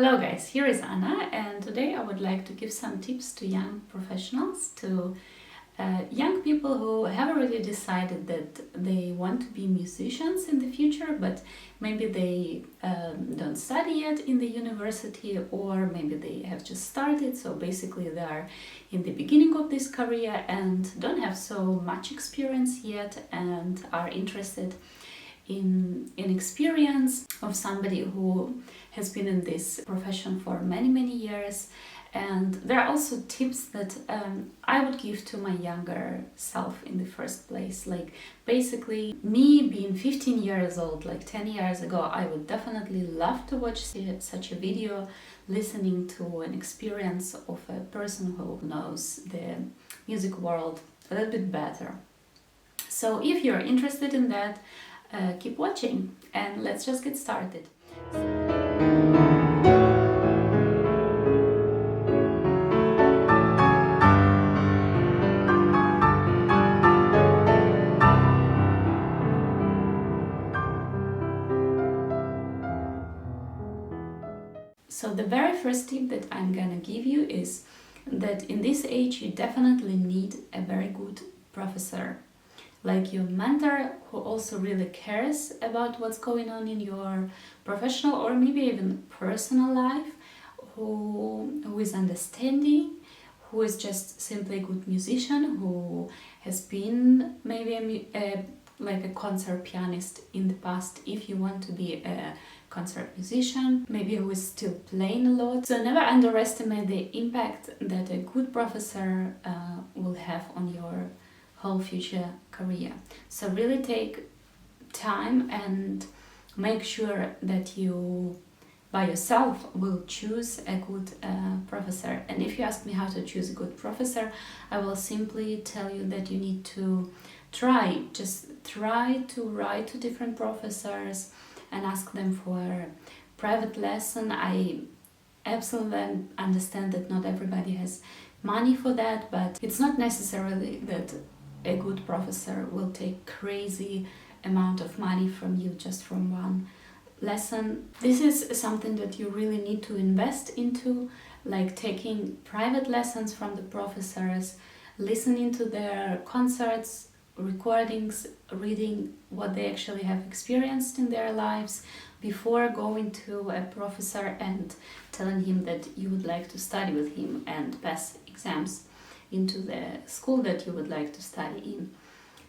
Hello guys, here is Anna, and today I would like to give some tips to young professionals, to young people who have already decided that they want to be musicians in the future, but maybe they don't study yet in the university, or maybe they have just started, so basically they are in the beginning of this career and don't have so much experience yet and are interested in experience of somebody who has been in this profession for many years. And there are also tips that I would give to my younger self in the first place. Like basically me being 15 years old, like 10 years ago, I would definitely love to watch such a video, listening to an experience of a person who knows the music world a little bit better. So if you're interested in that, keep watching and let's just get started. So the very first tip that I'm gonna give you is that in this age you definitely need a very good professor, like your mentor who also really cares about what's going on in your professional or maybe even personal life, who is understanding, who is just simply a good musician, who has been maybe like a concert pianist in the past if you want to be a concert musician, maybe who is still playing a lot. So never underestimate the impact that a good professor will have on your whole future career. So really take time and make sure that you by yourself will choose a good professor. And if you ask me how to choose a good professor, I will simply tell you that you need to try to write to different professors and ask them for private lesson. I absolutely understand that not everybody has money for that, but it's not necessarily that a good professor will take crazy amount of money from you just from one lesson. This is something that you really need to invest into, like taking private lessons from the professors, listening to their concerts, recordings, reading what they actually have experienced in their lives before going to a professor and telling him that you would like to study with him and pass exams into the school that you would like to study in.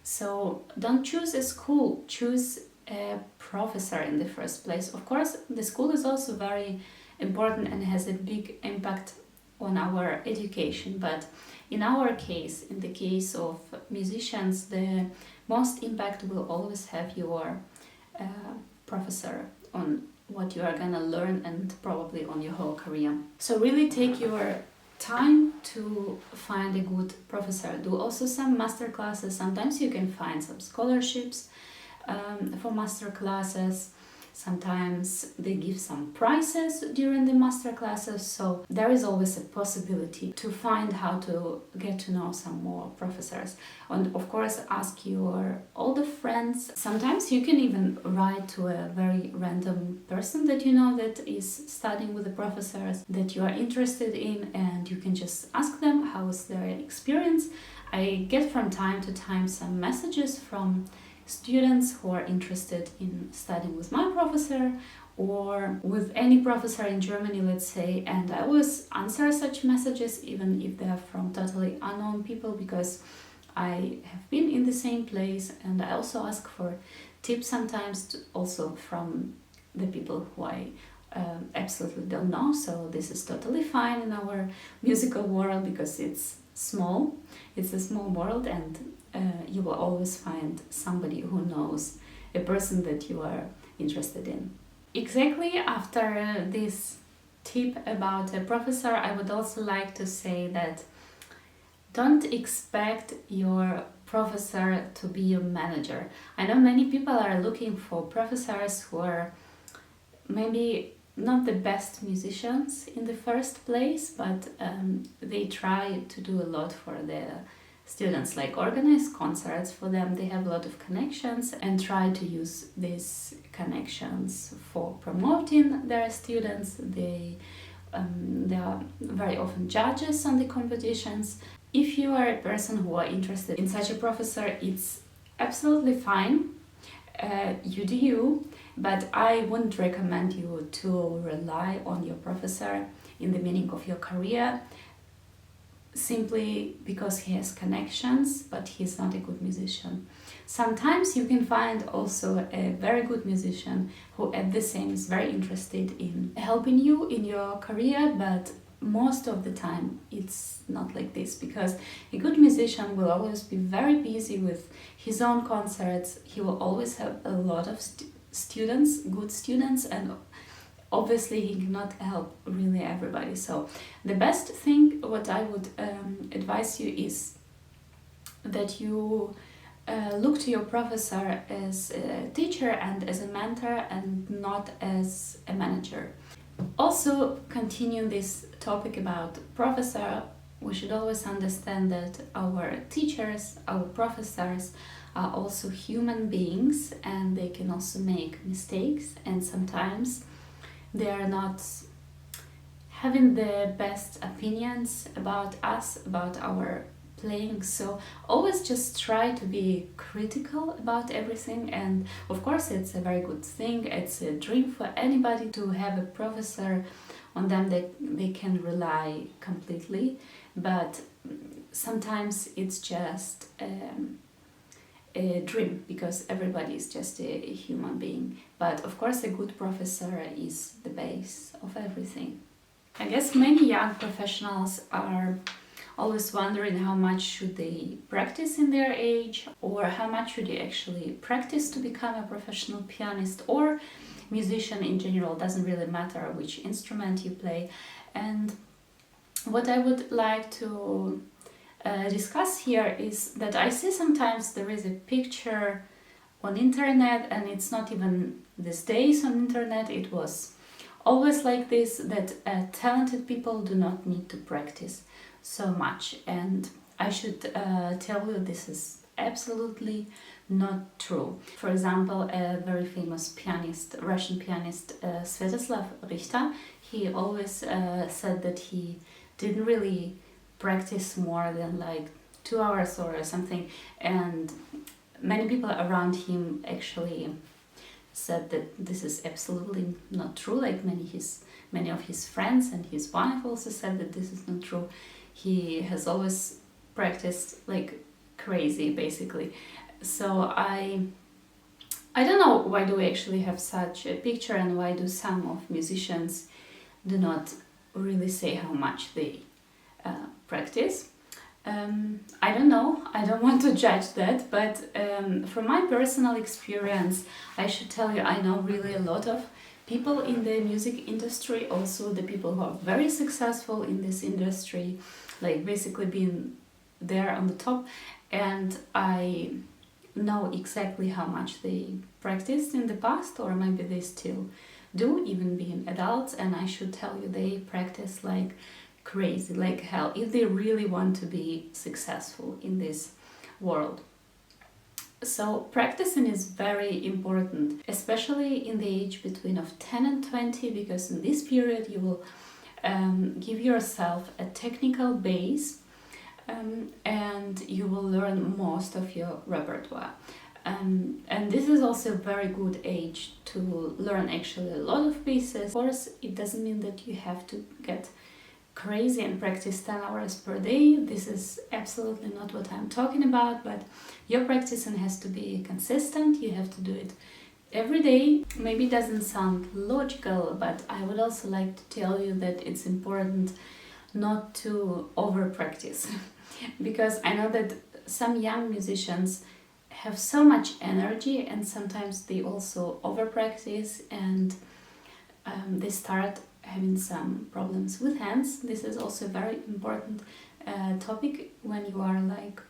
So don't choose a school, choose a professor in the first place. Of course, the school is also very important and has a big impact on our education, but in our case, in the case of musicians, the most impact will always have your professor on what you are gonna learn and probably on your whole career. So really take your time to find a good professor. Do also some master classes. Sometimes you can find some scholarships for master classes. Sometimes they give some prizes during the master classes, so there is always a possibility to find how to get to know some more professors. And of course, ask your older friends. Sometimes you can even write to a very random person that you know that is studying with the professors that you are interested in, and you can just ask them how is their experience. I get from time to time some messages from students who are interested in studying with my professor or with any professor in Germany, let's say, and I always answer such messages even if they are from totally unknown people, because I have been in the same place, and I also ask for tips sometimes also from the people who I absolutely don't know. So this is totally fine in our musical world because it's small, it's a small world, and you will always find somebody who knows a person that you are interested in. Exactly after this tip about a professor, I would also like to say that don't expect your professor to be your manager. I know many people are looking for professors who are maybe not the best musicians in the first place, but they try to do a lot for their students, like organize concerts for them. They have a lot of connections and try to use these connections for promoting their students. They are very often judges on the competitions. If you are a person who are interested in such a professor, it's absolutely fine. You do you, but I wouldn't recommend you to rely on your professor in the beginning of your career simply because he has connections, but he's not a good musician. Sometimes you can find also a very good musician who at the same is very interested in helping you in your career, but most of the time it's not like this, because a good musician will always be very busy with his own concerts. He will always have a lot of students, good students, and obviously he cannot help really everybody. So the best thing what I would advise you is that you look to your professor as a teacher and as a mentor and not as a manager. Also, continuing this topic about professor, we should always understand that our teachers, our professors are also human beings, and they can also make mistakes, and sometimes they are not having the best opinions about us, about our playing. So always just try to be critical about everything, and of course it's a very good thing. It's a dream for anybody to have a professor on them that they can rely completely, but sometimes it's just a dream, because everybody is just a human being. But of course a good professor is the base of everything. I guess many young professionals are always wondering how much should they practice in their age, or how much should you actually practice to become a professional pianist or musician in general. Doesn't really matter which instrument you play. And what I would like to discuss here is that I see sometimes there is a picture on internet, and it's not even these days on internet, it was always like this, that talented people do not need to practice so much. And I should tell you this is absolutely not true. For example, a very famous pianist, Russian pianist, Sviatoslav Richter, he always said that he didn't really practice more than like 2 hours or something, and many people around him actually said that this is absolutely not true. Like many of his friends and his wife also said that this is not true. He has always practiced like crazy, basically. So I don't know why do we actually have such a picture, and why do some of musicians do not really say how much they practice. I don't know, I don't want to judge that, but from my personal experience, I should tell you, I know really a lot of people in the music industry, also the people who are very successful in this industry, like basically being there on the top, and I know exactly how much they practiced in the past, or maybe they still do, even being adults, and I should tell you they practice like crazy, like hell, if they really want to be successful in this world. So practicing is very important, especially in the age between of 10 and 20, because in this period you will give yourself a technical base, and you will learn most of your repertoire. And this is also a very good age to learn actually a lot of pieces. Of course, it doesn't mean that you have to get crazy and practice 10 hours per day. This is absolutely not what I'm talking about, but your practicing has to be consistent. You have to do it every day. Maybe it doesn't sound logical, but I would also like to tell you that it's important not to over practice because I know that some young musicians have so much energy, and sometimes they also over practice, and they start having some problems with hands. This is also a very important topic when you are like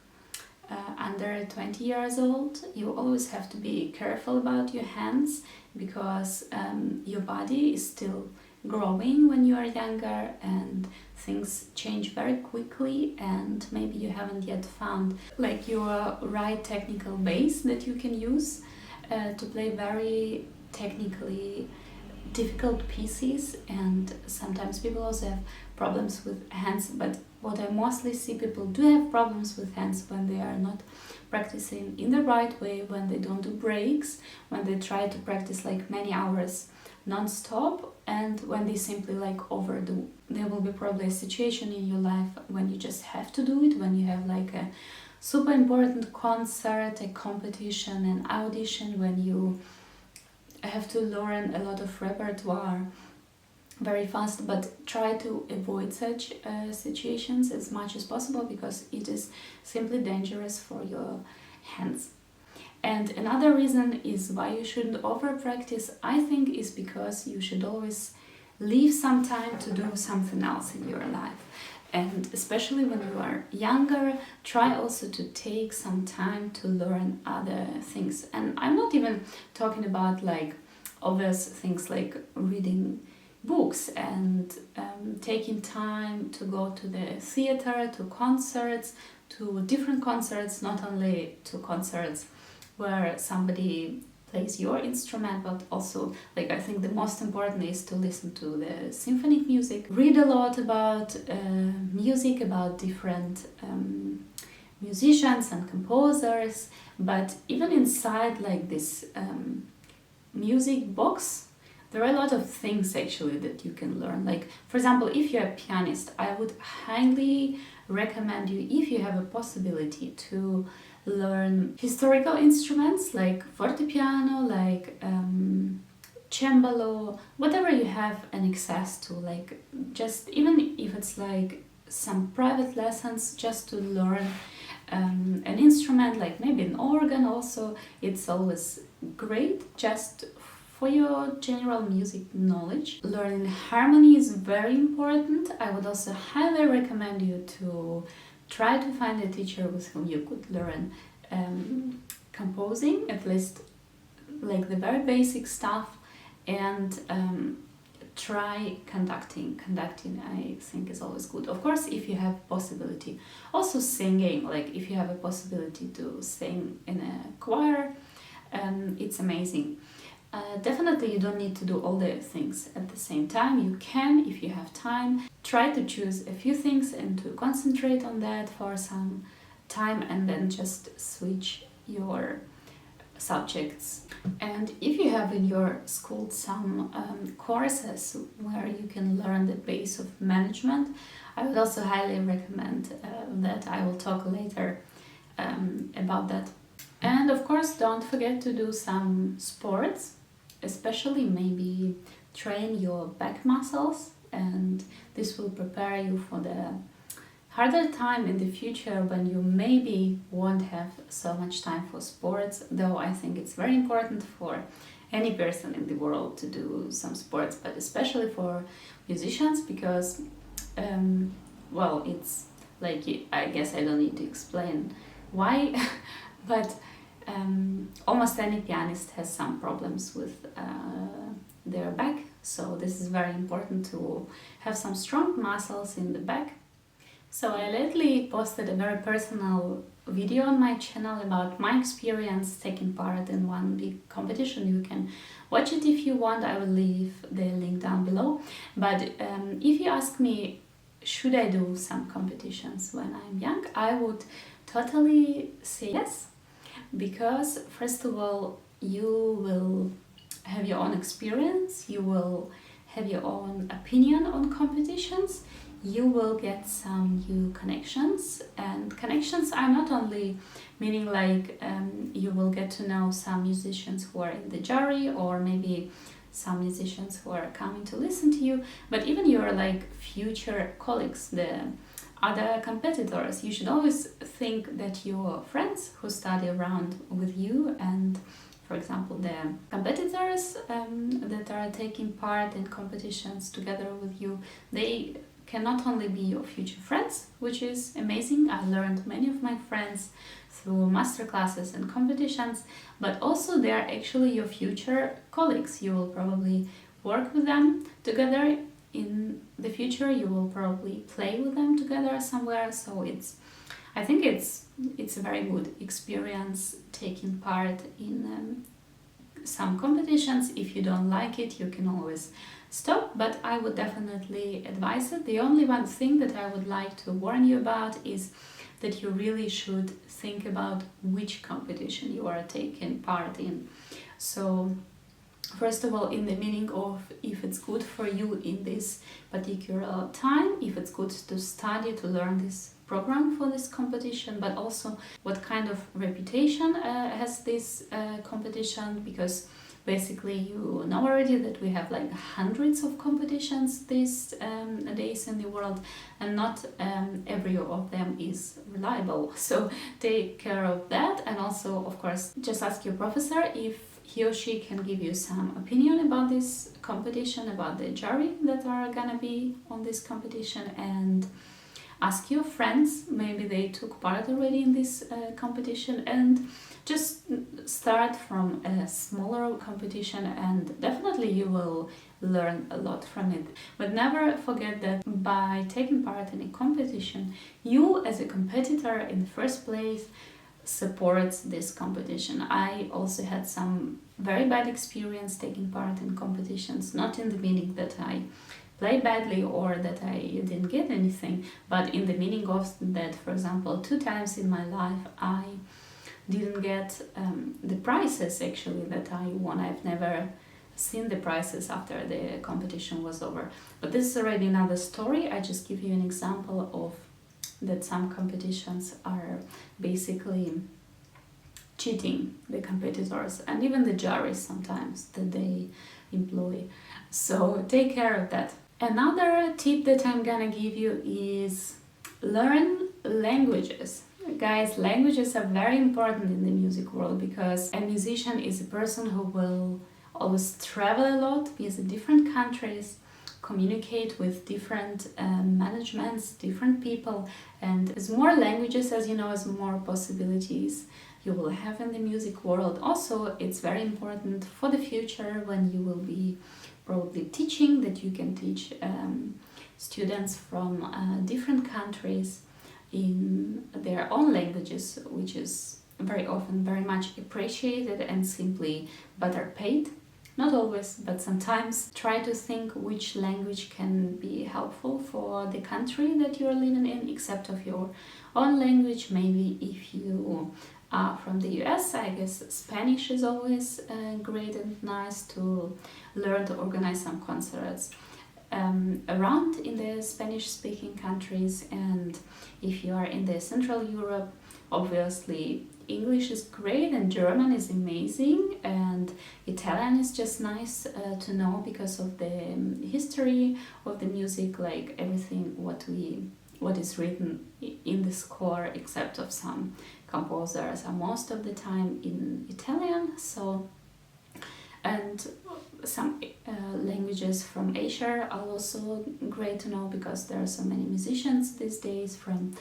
under 20 years old. You always have to be careful about your hands, because your body is still growing when you are younger, and things change very quickly, and maybe you haven't yet found like your right technical base that you can use to play very technically difficult pieces. And sometimes people also have problems with hands, but what I mostly see, people do have problems with hands when they are not practicing in the right way, when they don't do breaks, when they try to practice like many hours non-stop, and when they simply like overdo. There will be probably a situation in your life when you just have to do it, when you have like a super important concert, a competition, an audition, when you have to learn a lot of repertoire very fast. But try to avoid such situations as much as possible, because it is simply dangerous for your hands. And another reason is why you shouldn't over practice, I think, is because you should always leave some time to do something else in your life. And especially when you are younger, try also to take some time to learn other things. And I'm not even talking about like obvious things like reading books and taking time to go to the theater, to concerts, to different concerts, not only to concerts where somebody plays your instrument, but also, like, I think the most important is to listen to the symphonic music, read a lot about music, about different musicians and composers. But even inside like this music box, there are a lot of things actually that you can learn. Like, for example, if you're a pianist, I would highly recommend you, if you have a possibility, to learn historical instruments like fortepiano, like cembalo, whatever you have an access to. Like, just even if it's like some private lessons, just to learn an instrument, like maybe an organ also. It's always great just for your general music knowledge. Learning harmony is very important. I would also highly recommend you to try to find a teacher with whom you could learn composing, at least like the very basic stuff, and try conducting. Conducting, I think, is always good. Of course, if you have possibility. Also singing, like if you have a possibility to sing in a choir, it's amazing. Definitely you don't need to do all the things at the same time. You can, if you have time, try to choose a few things and to concentrate on that for some time, and then just switch your subjects. And if you have in your school some courses where you can learn the base of management, I would also highly recommend that. I will talk later about that. And of course, don't forget to do some sports, especially maybe train your back muscles, and this will prepare you for the harder time in the future when you maybe won't have so much time for sports, though I think it's very important for any person in the world to do some sports, but especially for musicians, because well, it's like, I guess I don't need to explain why but almost any pianist has some problems with their back, so this is very important to have some strong muscles in the back. So I lately posted a very personal video on my channel about my experience taking part in one big competition. You can watch it if you want, I will leave the link down below. But if you ask me, should I do some competitions when I'm young, I would totally say yes. Because first of all, you will have your own experience, you will have your own opinion on competitions, you will get some new connections. And connections are not only meaning like you will get to know some musicians who are in the jury, or maybe some musicians who are coming to listen to you, but even your like future colleagues, the other competitors. You should always think that your friends who study around with you, and for example the competitors that are taking part in competitions together with you, they can not only be your future friends, which is amazing. I learned many of my friends through master classes and competitions, but also they are actually your future colleagues. You will probably work with them together in the future. future you will probably play with them together somewhere. So I think it's a very good experience taking part in some competitions. If you don't like it, you can always stop, but I would definitely advise it. The only one thing that I would like to warn you about is that you really should think about which competition you are taking part in. So first of all, in the meaning of if it's good for you in this particular time, if it's good to study, to learn this program for this competition, but also what kind of reputation has this competition, because basically you know already that we have like hundreds of competitions these days in the world, and not every of them is reliable. So take care of that, and also of course just ask your professor if he or she can give you some opinion about this competition, about the jury that are gonna be on this competition, and ask your friends, maybe they took part already in this competition, and just start from a smaller competition, and definitely you will learn a lot from it. But never forget that by taking part in a competition, you as a competitor in the first place supports this competition. I also had some very bad experience taking part in competitions, not in the meaning that I played badly or that I didn't get anything, but in the meaning of that, for example, 2 times in my life I didn't get the prizes actually that I won. I've never seen the prizes after the competition was over. But this is already another story. I just give you an example of that some competitions are basically cheating the competitors and even the juries sometimes that they employ. So take care of that. Another tip that I'm gonna give you is learn languages. Guys, languages are very important in the music world, because a musician is a person who will always travel a lot, visit different countries, communicate with different managements, different people, and as more languages, as you know, as more possibilities you will have in the music world. Also, it's very important for the future when you will be probably teaching, that you can teach students from different countries in their own languages, which is very often very much appreciated and simply better paid. Not always, but sometimes. Try to think which language can be helpful for the country that you are living in, except of your own language. Maybe if you are from the US, I guess Spanish is always great and nice to learn, to organize some concerts around in the Spanish-speaking countries. And if you are in the Central Europe, obviously English is great and German is amazing, and Italian is just nice to know because of the history of the music, like everything what is written in the score, except of some composers are most of the time in Italian. So, and some languages from Asia are also great to know, because there are so many musicians these days from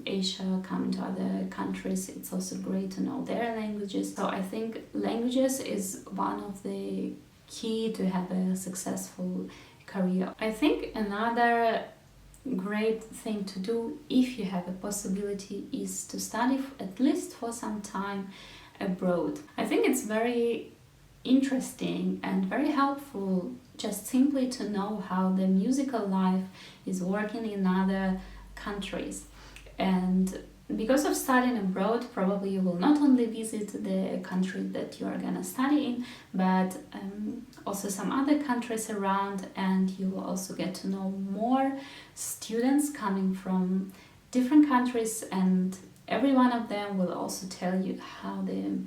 Asia coming to other countries. It's also great to know their languages. So I think languages is one of the key to have a successful career. I think another great thing to do, if you have a possibility, is to study at least for some time abroad. I think it's very interesting and very helpful just simply to know how the musical life is working in other countries. And because of studying abroad, probably you will not only visit the country that you are gonna study in, but also some other countries around, and you will also get to know more students coming from different countries, and every one of them will also tell you how the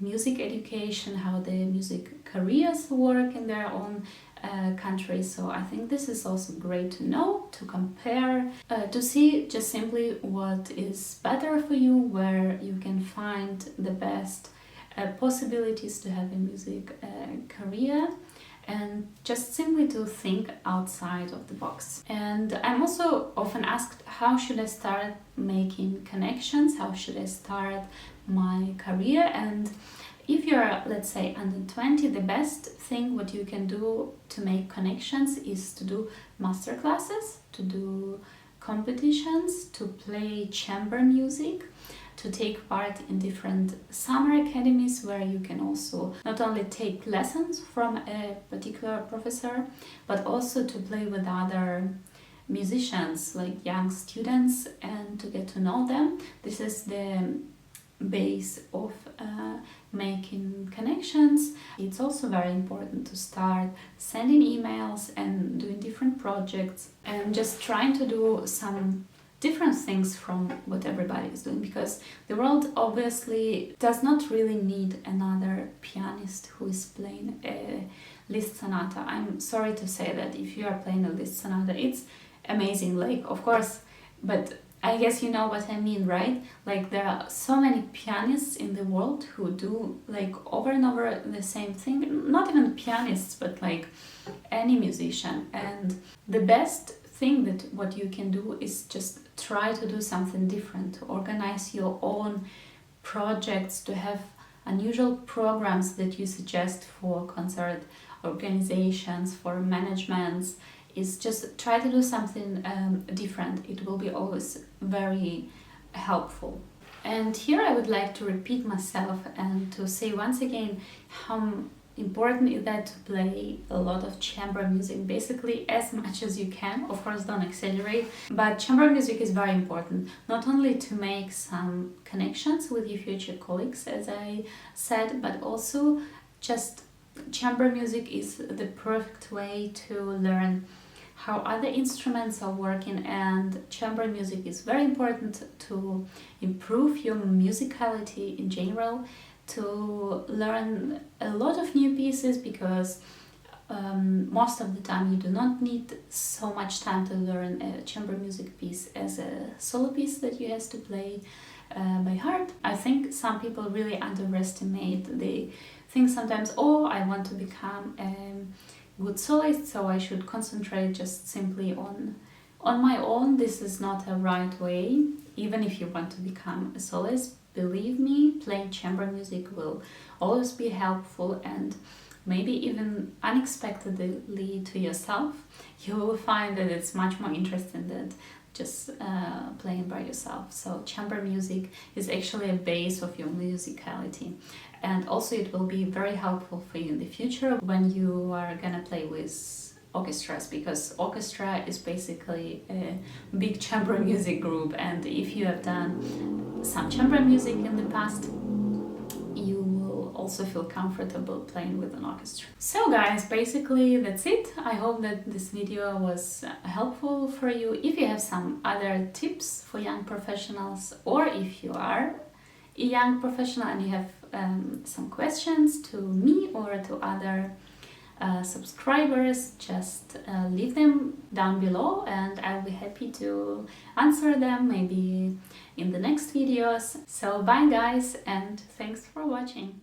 music education, how the music careers work in their own country. So I think this is also great to know, to compare, to see just simply what is better for you, where you can find the best possibilities to have a music career, and just simply to think outside of the box. And I'm also often asked, how should I start making connections? How should I start my career? And If you're, let's say, under 20, the best thing what you can do to make connections is to do master classes, to do competitions, to play chamber music, to take part in different summer academies where you can also not only take lessons from a particular professor, but also to play with other musicians, like young students, and to get to know them. This is the base of making connections. It's also very important to start sending emails and doing different projects and just trying to do some different things from what everybody is doing, because the world obviously does not really need another pianist who is playing a Liszt sonata. I'm sorry to say that if you are playing a Liszt sonata, it's amazing, like, of course, but I guess you know what I mean, right? Like, there are so many pianists in the world who do like over and over the same thing. Not even pianists, but like any musician. And the best thing that what you can do is just try to do something different, to organize your own projects, to have unusual programs that you suggest for concert organizations, for managements. Is just try to do something different. It will be always very helpful. And here I would like to repeat myself and to say once again how important is that to play a lot of chamber music, basically as much as you can. Of course, don't exaggerate, but chamber music is very important, not only to make some connections with your future colleagues, as I said, but also just chamber music is the perfect way to learn how other instruments are working, and chamber music is very important to improve your musicality in general, to learn a lot of new pieces, because most of the time you do not need so much time to learn a chamber music piece as a solo piece that you have to play by heart. I think some people really underestimate. They think sometimes, oh, I want to become a good soloist, so I should concentrate just simply on my own. This is not a right way. Even if you want to become a soloist, believe me, playing chamber music will always be helpful, and maybe even unexpectedly to yourself, you will find that it's much more interesting than just playing by yourself. So chamber music is actually a base of your musicality, and also it will be very helpful for you in the future when you are gonna play with orchestras, because orchestra is basically a big chamber music group, and if you have done some chamber music in the past, you will also feel comfortable playing with an orchestra. So guys, basically that's it. I hope that this video was helpful for you. If you have some other tips for young professionals, or if you are a young professional and you have some questions to me or to other subscribers, just leave them down below and I'll be happy to answer them maybe in the next videos. So bye guys, and thanks for watching.